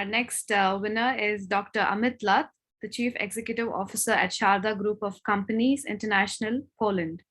next winner is Dr. Amit Lath, the Chief Executive Officer at Sharda Group of Companies International, Poland.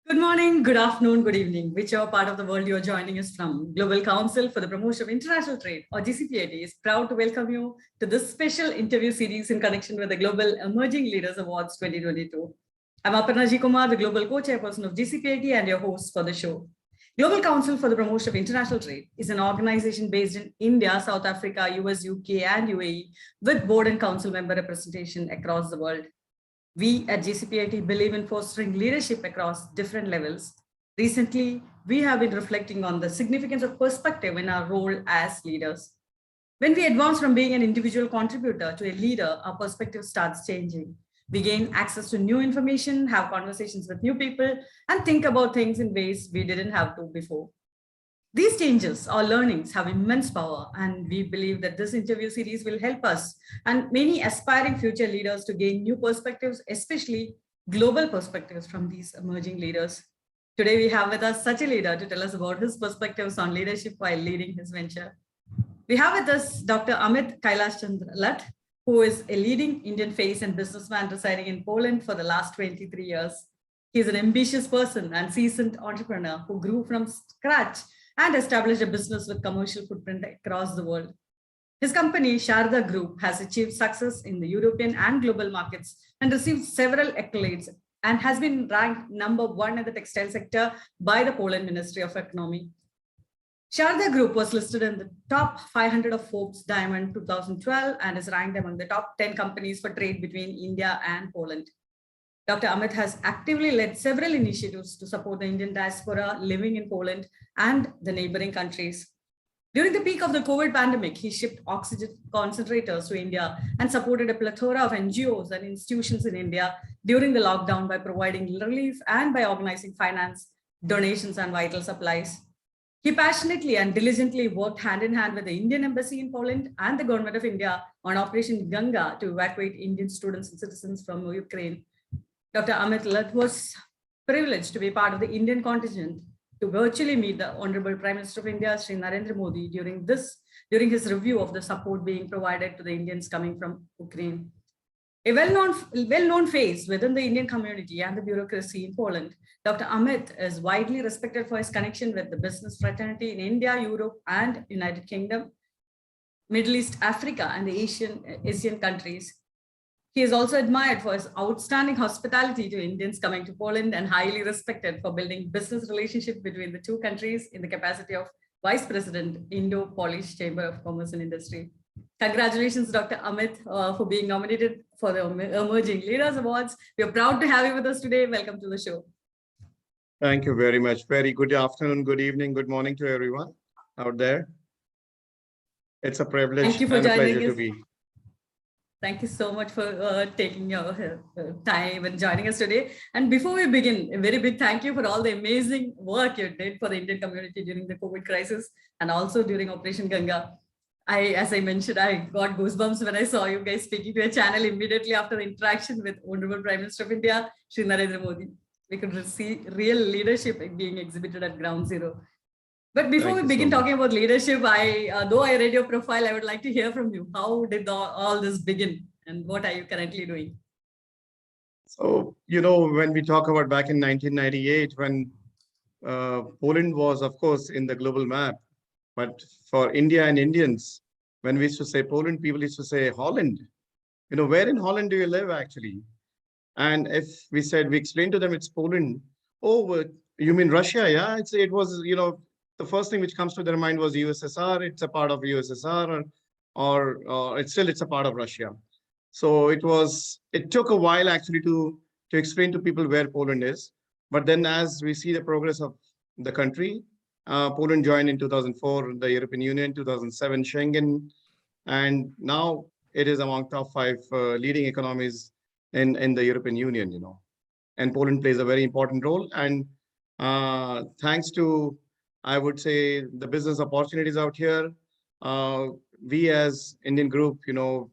Good morning, good afternoon, good evening, whichever part of the world you're joining us from. Global Council for the Promotion of International Trade, or GCPIT, is proud to welcome you to this special interview series in connection with the Global Emerging Leaders Awards 2022. I'm Aparna G. Kumar, the Global Co-Chairperson of GCPIT and your host for the show. Global Council for the Promotion of International Trade is an organization based in India, South Africa, US, UK, and UAE, with board and council member representation across the world. We at GCPIT believe in fostering leadership across different levels. Recently, we have been reflecting on the significance of perspective in our role as leaders. When we advance from being an individual contributor to a leader, our perspective starts changing. We gain access to new information, have conversations with new people, and think about things in ways we didn't have to before. These changes or learnings have immense power, and we believe that this interview series will help us and many aspiring future leaders to gain new perspectives, especially global perspectives from these emerging leaders. Today, we have with us such a leader to tell us about his perspectives on leadership while leading his venture. We have with us Dr. Amit Lath, who is a leading Indian face and businessman residing in Poland for the last 23 years. He is an ambitious person and seasoned entrepreneur who grew from scratch and established a business with commercial footprint across the world. His company, Sharda Group, has achieved success in the European and global markets and received several accolades and has been ranked #1 in the textile sector by the Poland Ministry of Economy. Sharda Group was listed in the top 500 of Forbes Diamond 2012 and is ranked among the top 10 companies for trade between India and Poland. Dr. Amit has actively led several initiatives to support the Indian diaspora living in Poland and the neighboring countries. During the peak of the COVID pandemic, he shipped oxygen concentrators to India and supported a plethora of NGOs and institutions in India during the lockdown by providing relief and by organizing finance, donations, and vital supplies. He passionately and diligently worked hand in hand with the Indian Embassy in Poland and the Government of India on Operation Ganga to evacuate Indian students and citizens from Ukraine. Dr. Amit Lath was privileged to be part of the Indian contingent to virtually meet the Honorable Prime Minister of India, Shri Narendra Modi, during his review of the support being provided to the Indians coming from Ukraine. A well-known face within the Indian community and the bureaucracy in Poland, Dr. Amit is widely respected for his connection with the business fraternity in India, Europe, and United Kingdom, Middle East, Africa, and the Asian countries. He is also admired for his outstanding hospitality to Indians coming to Poland and highly respected for building business relationship between the two countries in the capacity of Vice President, Indo-Polish Chamber of Commerce and Industry. Congratulations, Dr. Amit, for being nominated for the Emerging Leaders Awards. We are proud to have you with us today. Welcome to the show. Thank you very much. Very good afternoon, good evening, good morning to everyone out there. It's a privilege and a pleasure to be. Thank you so much for taking your time and joining us today. And before we begin, a very big thank you for all the amazing work you did for the Indian community during the COVID crisis and also during Operation Ganga. As I mentioned, I got goosebumps when I saw you guys speaking to a channel immediately after the interaction with Honorable Prime Minister of India, Shri Narendra Modi. We could see real leadership being exhibited at ground zero. But before we begin talking about leadership, though I read your profile, I would like to hear from you. How did all this begin and what are you currently doing? So, when we talk about back in 1998, when Poland was, of course, in the global map, but for India and Indians, when we used to say Poland, people used to say Holland. Where in Holland do you live actually? And if we explained to them it's Poland, oh, you mean Russia? Yeah, it was, the first thing which comes to their mind was USSR. It's a part of USSR, or it's a part of Russia. So it took a while actually to explain to people where Poland is. But then as we see the progress of the country, Poland joined in 2004, the European Union, 2007, Schengen, and now it is among top 5 leading economies in the European Union, and Poland plays a very important role. And thanks to, I would say, the business opportunities out here, we as Indian group,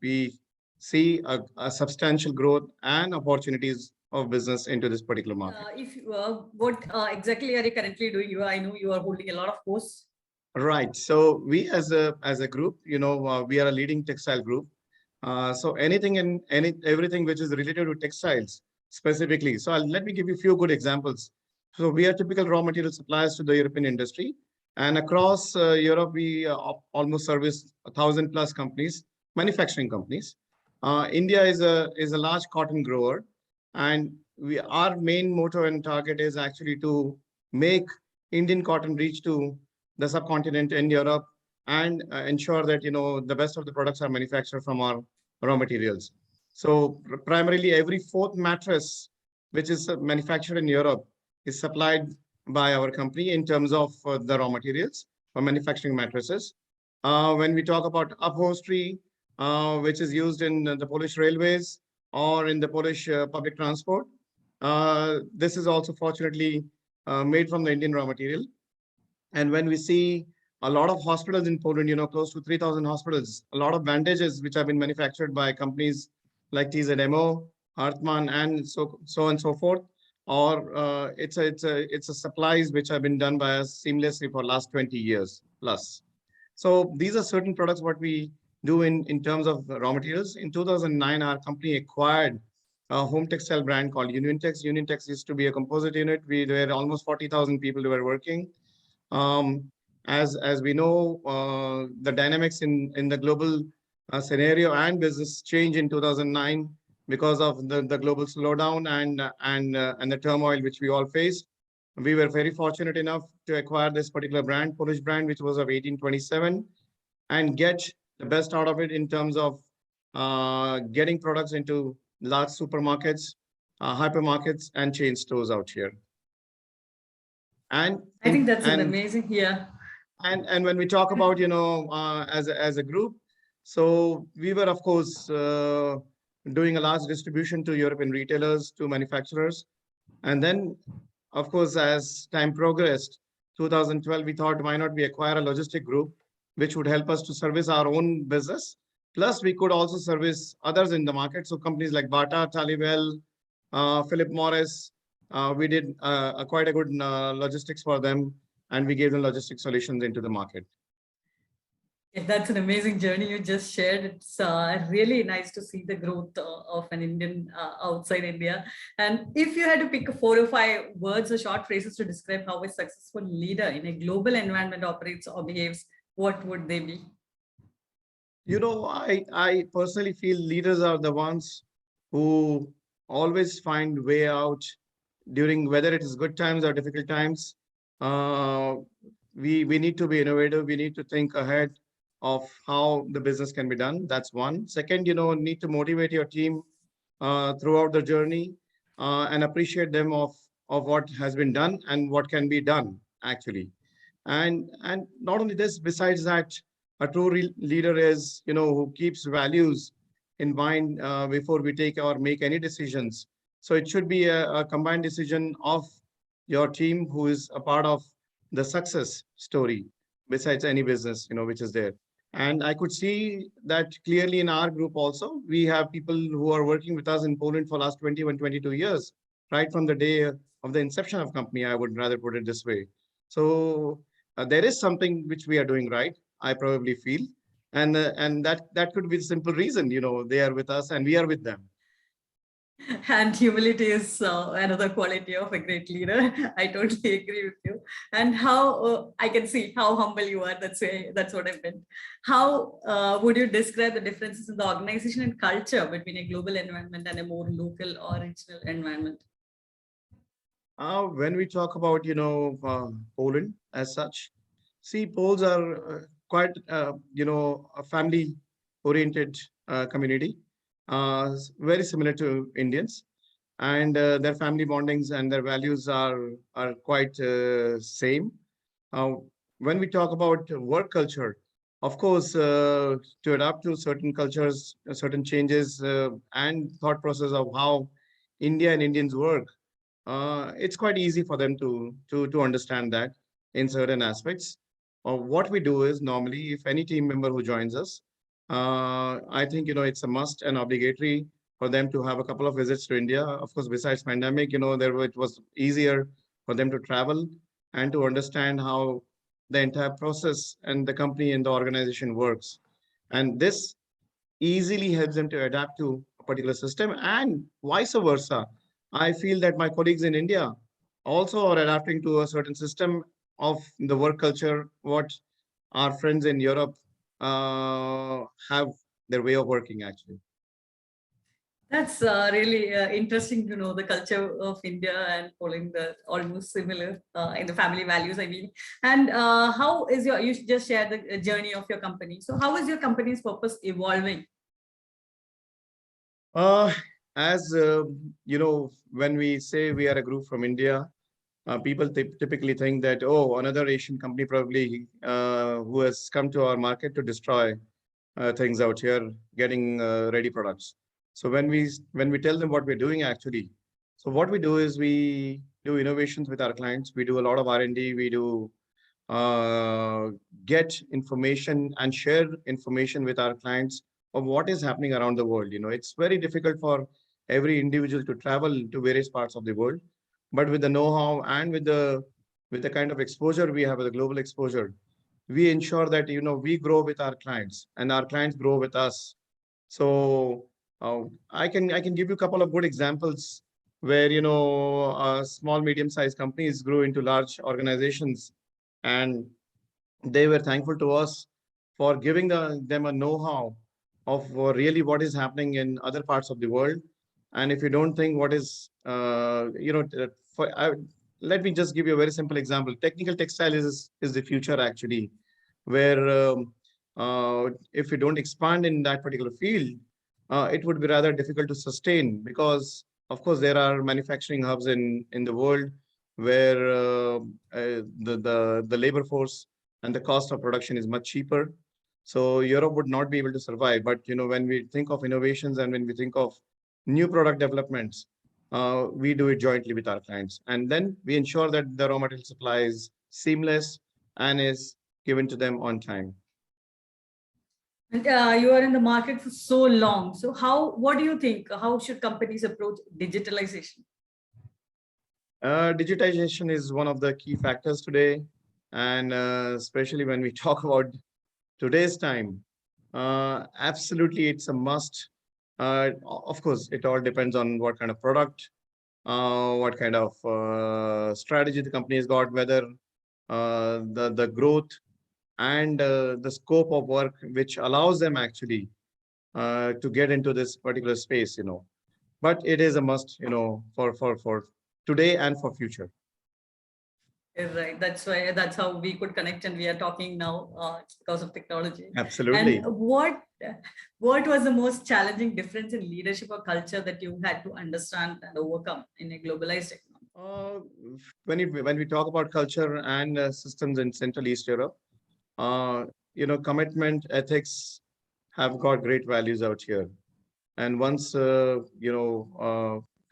we see a substantial growth and opportunities of business into this particular market. What exactly are you currently doing? I know you are holding a lot of posts Right. So we as a group, we are a leading textile group. So anything and everything which is related to textiles specifically. So let me give you a few good examples. So we are typical raw material suppliers to the European industry, and across Europe we almost service 1,000 plus companies, manufacturing companies. India is a large cotton grower, and our main motto and target is actually to make Indian cotton reach to the subcontinent in Europe, and ensure that the best of the products are manufactured from our raw materials. So primarily every fourth mattress which is manufactured in Europe is supplied by our company in terms of the raw materials for manufacturing mattresses. When we talk about upholstery, which is used in the Polish railways or in the Polish public transport, this is also fortunately made from the Indian raw material. And when we see a lot of hospitals in Poland, close to 3,000 hospitals, a lot of bandages which have been manufactured by companies like TZMO, Hartmann, and so on and so forth, or it's a supplies which have been done by us seamlessly for last 20 years plus. So these are certain products what we do in terms of raw materials. In 2009, our company acquired a home textile brand called Uniontex. Uniontex used to be a composite unit. There were almost 40,000 people who were working. um, as we know, the dynamics in the global scenario and business change in 2009 because of the global slowdown and the turmoil which we all faced. We were very fortunate enough to acquire this particular brand, Polish brand, which was of 1827, and get the best out of it in terms of getting products into large supermarkets, hypermarkets, and chain stores out here. And I think that's an and amazing, yeah. and when we talk about as a group, so we were of course doing a large distribution to European retailers, to manufacturers, and then of course as time progressed, 2012 we thought why not we acquire a logistic group which would help us to service our own business, plus we could also service others in the market. So companies like Bata, Talibel, Philip Morris, we did quite a good logistics for them, and we gave them logistic solutions into the market. Yeah, that's an amazing journey you just shared. It's really nice to see the growth of an Indian outside India. And if you had to pick 4 or 5 words or short phrases to describe how a successful leader in a global environment operates or behaves, what would they be? I personally feel leaders are the ones who always find way out during whether it is good times or difficult times. Uh, we need to be innovative. We need to think ahead of how the business can be done. That's one. Second, need to motivate your team throughout the journey, and appreciate them of what has been done and what can be done actually. And not only this, besides that, a true leader is who keeps values in mind before we take or make any decisions. So it should be a combined decision of your team who is a part of the success story, besides any business which is there. And I could see that clearly in our group also. We have people who are working with us in Poland for last 21, 22 years, right from the day of the inception of company, I would rather put it this way. So there is something which we are doing right, I probably feel, and that could be the simple reason. They are with us and we are with them. And humility is another quality of a great leader. I totally agree with you. And how I can see how humble you are. That's what I meant. How would you describe the differences in the organization and culture between a global environment and a more local or regional environment? When we talk about Poland as such, see, Poles are quite a family oriented community, very similar to Indians, and their family bondings and their values are quite same. Uh, when we talk about work culture, of course, to adapt to certain cultures, certain changes, and thought process of how India and Indians work, it's quite easy for them to understand that in certain aspects. What we do is normally, if any team member who joins us, I think it's a must and obligatory for them to have a couple of visits to India. Of course, besides pandemic, it was easier for them to travel and to understand how the entire process and the company and the organization works. And this easily helps them to adapt to a particular system and vice versa. I feel that my colleagues in India also are adapting to a certain system of the work culture, what our friends in Europe have their way of working actually. That's really interesting to know the culture of India and following the almost similar in the family values, I mean. And how is you just share the journey of your company. So how is your company's purpose evolving? Uh, as when we say we are a group from India, people typically think that, oh, another Asian company probably who has come to our market to destroy things out here, getting ready products. So when we tell them what we're doing actually, so what we do is we do innovations with our clients. We do a lot of R&D. We do uh, get information and share information with our clients of what is happening around the world. It's very difficult for every individual to travel to various parts of the world, but with the know-how and with the kind of exposure we have, with the global exposure, we ensure that we grow with our clients and our clients grow with us. So I can give you a couple of good examples where small medium-sized companies grew into large organizations, and they were thankful to us for giving them a know-how of really what is happening in other parts of the world. And if you don't think what is, let me just give you a very simple example. Technical textile is the future actually, where if you don't expand in that particular field, it would be rather difficult to sustain, because of course there are manufacturing hubs in the world where the labor force and the cost of production is much cheaper. So Europe would not be able to survive. But when we think of innovations and when we think of new product developments, we do it jointly with our clients, and then we ensure that the raw material supply is seamless and is given to them on time. And you are in the market for so long. So what do you think? How should companies approach digitalization? Digitization is one of the key factors today, and especially when we talk about today's time, absolutely it's a must. Of course, it all depends on what kind of product, what kind of strategy the company has got, whether the growth and the scope of work which allows them actually to get into this particular space. But it is a must, for today and for future. Right. That's how we could connect, and we are talking now because of technology. Absolutely. And what was the most challenging difference in leadership or culture that you had to understand and overcome in a globalized economy? When we talk about culture and systems in Central East Europe, commitment, ethics have got great values out here. And once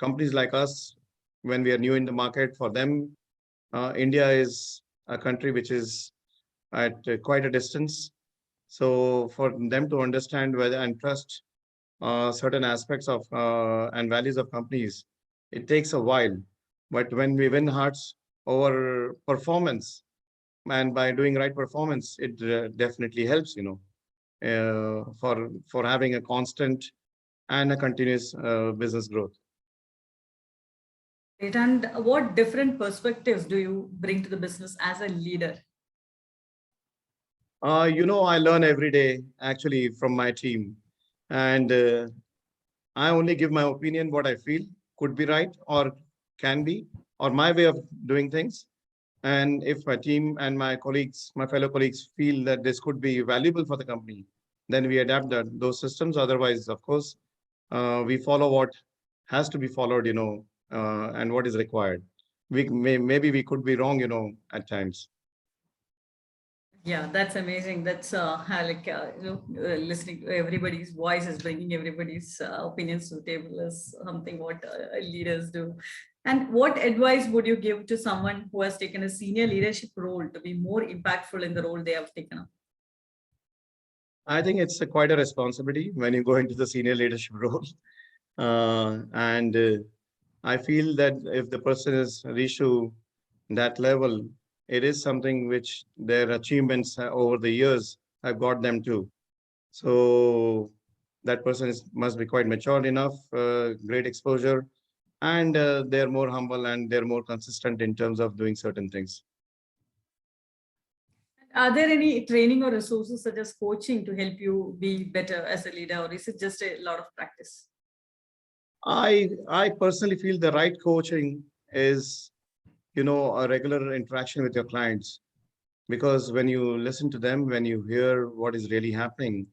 companies like us, when we are new in the market, for them, India is a country which is at quite a distance. So for them to understand whether and trust certain aspects of and values of companies, it takes a while. But when we win hearts over performance, and by doing right performance, it definitely helps, for having a constant and a continuous business growth. Right. And what different perspectives do you bring to the business as a leader? I learn every day actually from my team, and I only give my opinion, what I feel could be right or can be, or my way of doing things. And if my team and my colleagues, my fellow colleagues, feel that this could be valuable for the company, then we adapt those systems. Otherwise, of course, we follow what has to be followed, and what is required. Maybe we could be wrong, at times. Yeah, that's amazing. That's listening to everybody's voice is bringing everybody's opinions to the table is something what leaders do. And what advice would you give to someone who has taken a senior leadership role to be more impactful in the role they have taken up? I think it's quite a responsibility when you go into the senior leadership role. And I feel that if the person is reached to that level, it is something which their achievements over the years have got them to. So that person must be quite mature enough, great exposure, and they're more humble and they're more consistent in terms of doing certain things. Are there any training or resources such as coaching to help you be better as a leader, or is it just a lot of practice? I personally feel the right coaching is, a regular interaction with your clients, because when you listen to them, when you hear what is really happening,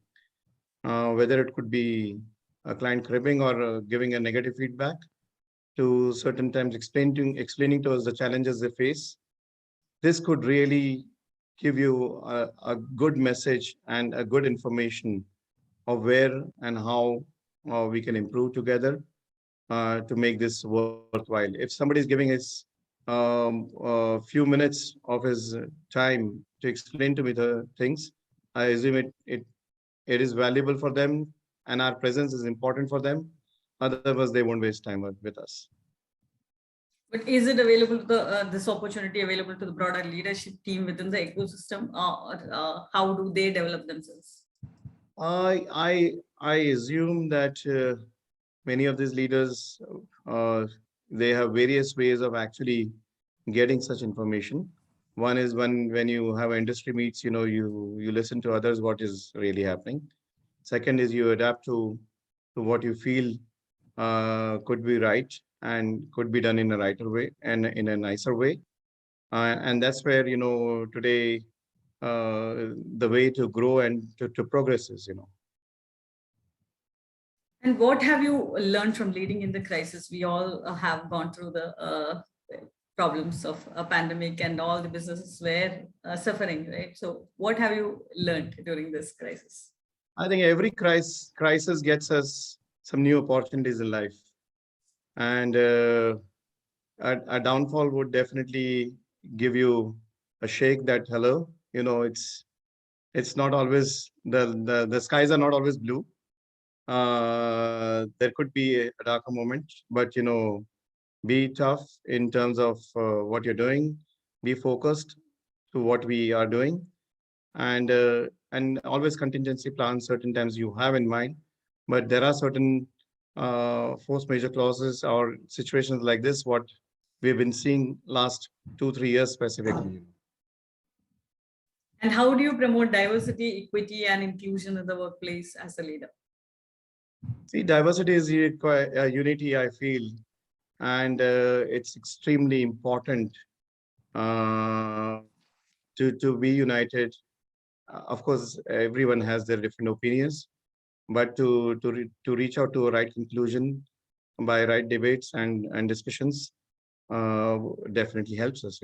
whether it could be a client cribbing or giving a negative feedback, to certain times explaining to us the challenges they face, this could really give you a good message and a good information of where and how we can improve together to make this worthwhile. If somebody is giving his a few minutes of his time to explain to me the things, I assume it is valuable for them and our presence is important for them. Otherwise, they won't waste time with us. But is it available to this opportunity available to the broader leadership team within the ecosystem, or how do they develop themselves? I assume that many of these leaders they have various ways of actually getting such information. One is when you have industry meets, you listen to others what is really happening. Second is you adapt to what you feel could be right and could be done in a righter way and in a nicer way. And that's where, today the way to grow and to progress is. And what have you learned from leading in the crisis? We all have gone through the problems of a pandemic, and all the businesses were suffering, right? So what have you learned during this crisis? I think every crisis gets us some new opportunities in life. And a downfall would definitely give you a shake that, hello, it's not always, the skies are not always blue. There could be a darker moment, but, be tough in terms of what you're doing, be focused to what we are doing, and always contingency plans certain times you have in mind. But there are certain force majeure clauses or situations like this, what we've been seeing last 2-3 years specifically. And how do you promote diversity, equity, and inclusion in the workplace as a leader? See, diversity is unity, I feel, and it's extremely important to be united. Of course, everyone has their different opinions, but to reach out to a right conclusion by right debates and discussions definitely helps us.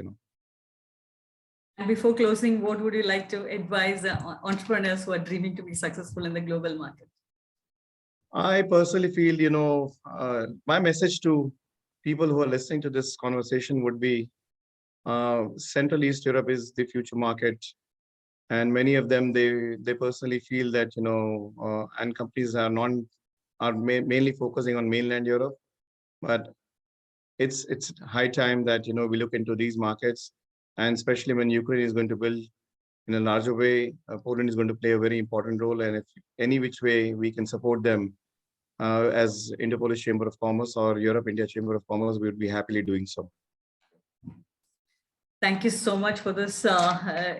And before closing, what would you like to advise entrepreneurs who are dreaming to be successful in the global market? I personally feel, my message to people who are listening to this conversation would be Central East Europe is the future market. And many of them, they personally feel that, and companies are mainly focusing on mainland Europe. But it's high time that, we look into these markets. And especially when Ukraine is going to build in a larger way, Poland is going to play a very important role. And if any which way we can support them as Indo-Polish Chamber of Commerce or Europe-India Chamber of Commerce, we would be happily doing so. Thank you so much for this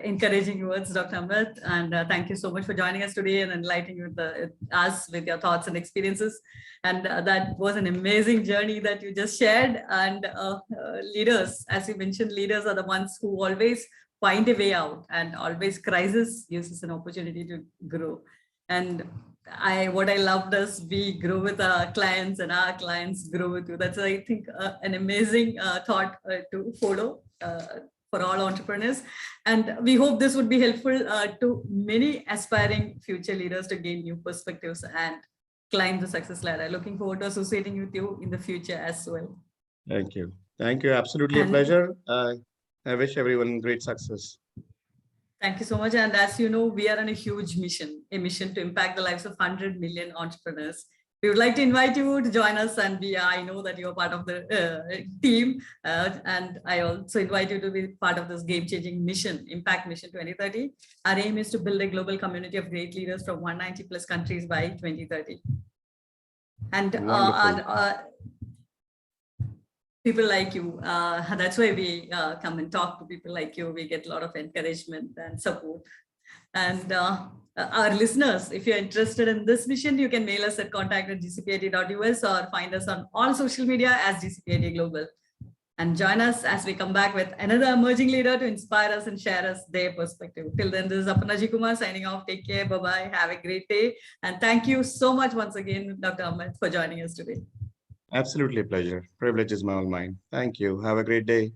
encouraging words, Dr. Amit, and thank you so much for joining us today and enlightening us with your thoughts and experiences. And that was an amazing journey that you just shared. And leaders, as you mentioned, leaders are the ones who always find a way out, and always crisis gives us an opportunity to grow. And what I loved is we grow with our clients and our clients grow with you. That's, I think, an amazing thought to follow for all entrepreneurs. And we hope this would be helpful to many aspiring future leaders to gain new perspectives and climb the success ladder. Looking forward to associating with you in the future as well. Thank you. Thank you. Absolutely a pleasure. I wish everyone great success. Thank you so much. And as you know, we are on a huge mission, a mission to impact the lives of 100 million entrepreneurs We would like to invite you to join us, and I know that you're part of the team, and I also invite you to be part of this game-changing mission, Impact Mission 2030. Our aim is to build a global community of great leaders from 190 plus countries by 2030. And people like you, that's why we come and talk to people like you. We get a lot of encouragement and support. And our listeners, if you're interested in this mission, you can mail us at contact@gcpat.us or find us on all social media as GCPAT Global. And join us as we come back with another emerging leader to inspire us and share us their perspective. Till then, this is Aparna Kumar signing off. Take care. Bye-bye. Have a great day. And thank you so much once again, Dr. Amit, for joining us today. Absolutely a pleasure. Privilege is my all mine. Thank you. Have a great day.